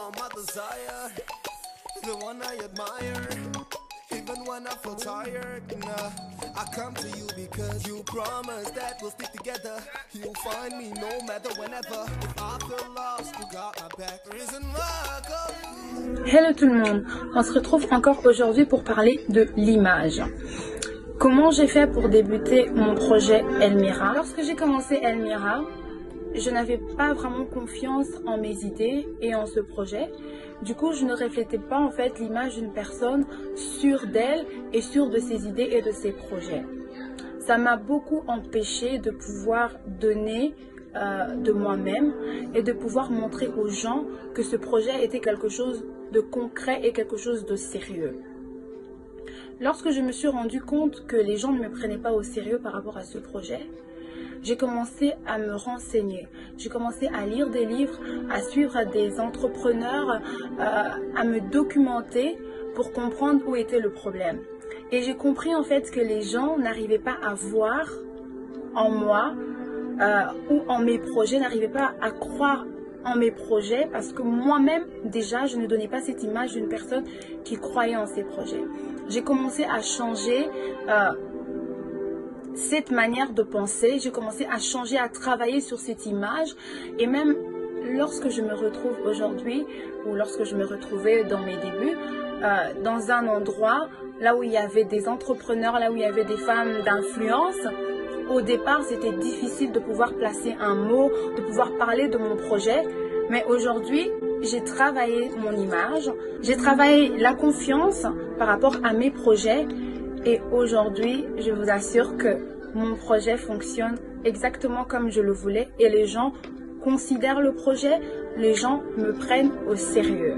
are my desire, the one I admire. Even when I feel tired, I come to you because you promised that we'll stick together. You'll find me no matter whenever. If I feel lost, you got my back. Reason why I call you. Hello tout le monde, on se retrouve encore aujourd'hui pour parler de l'image. Comment j'ai fait pour débuter mon projet Elmira? Lorsque j'ai commencé Elmira, je n'avais pas vraiment confiance en mes idées et en ce projet. Du coup, je ne reflétais pas en fait l'image d'une personne sûre d'elle et sûre de ses idées et de ses projets. Ça m'a beaucoup empêché de pouvoir donner de moi-même et de pouvoir montrer aux gens que ce projet était quelque chose de concret et quelque chose de sérieux. Lorsque je me suis rendu compte que les gens ne me prenaient pas au sérieux par rapport à ce projet, j'ai commencé à me renseigner, j'ai commencé à lire des livres, à suivre des entrepreneurs, à me documenter pour comprendre où était le problème. Et j'ai compris en fait que les gens n'arrivaient pas à voir en moi ou en mes projets, n'arrivaient pas à croire en mes projets parce que moi-même déjà je ne donnais pas cette image d'une personne qui croyait en ses projets. J'ai commencé à changer cette manière de penser, j'ai commencé à changer, à travailler sur cette image et même lorsque je me retrouve aujourd'hui ou lorsque je me retrouvais dans mes débuts dans un endroit là où il y avait des entrepreneurs, là où il y avait des femmes d'influence, au départ c'était difficile de pouvoir placer un mot, de pouvoir parler de mon projet, mais aujourd'hui j'ai travaillé mon image, j'ai travaillé la confiance par rapport à mes projets. Et aujourd'hui, je vous assure que mon projet fonctionne exactement comme je le voulais et les gens considèrent le projet, les gens me prennent au sérieux.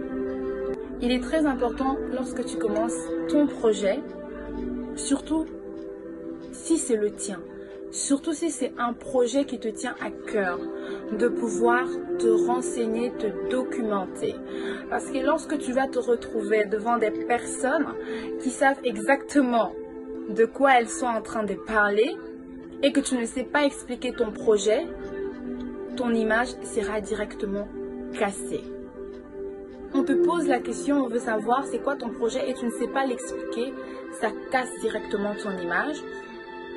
Il est très important lorsque tu commences ton projet, surtout si c'est le tien, surtout si c'est un projet qui te tient à cœur, de pouvoir te renseigner, te documenter. Parce que lorsque tu vas te retrouver devant des personnes qui savent exactement de quoi elles sont en train de parler et que tu ne sais pas expliquer ton projet, ton image sera directement cassée. On te pose la question, on veut savoir c'est quoi ton projet et tu ne sais pas l'expliquer, ça casse directement ton image.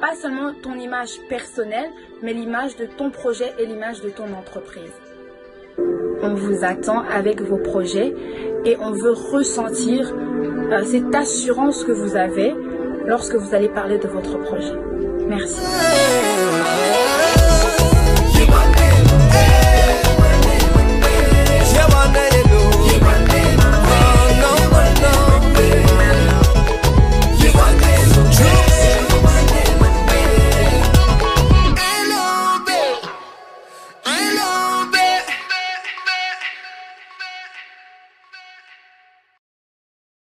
Pas seulement ton image personnelle, mais l'image de ton projet et l'image de ton entreprise. On vous attend avec vos projets et on veut ressentir cette assurance que vous avez lorsque vous allez parler de votre projet. Merci.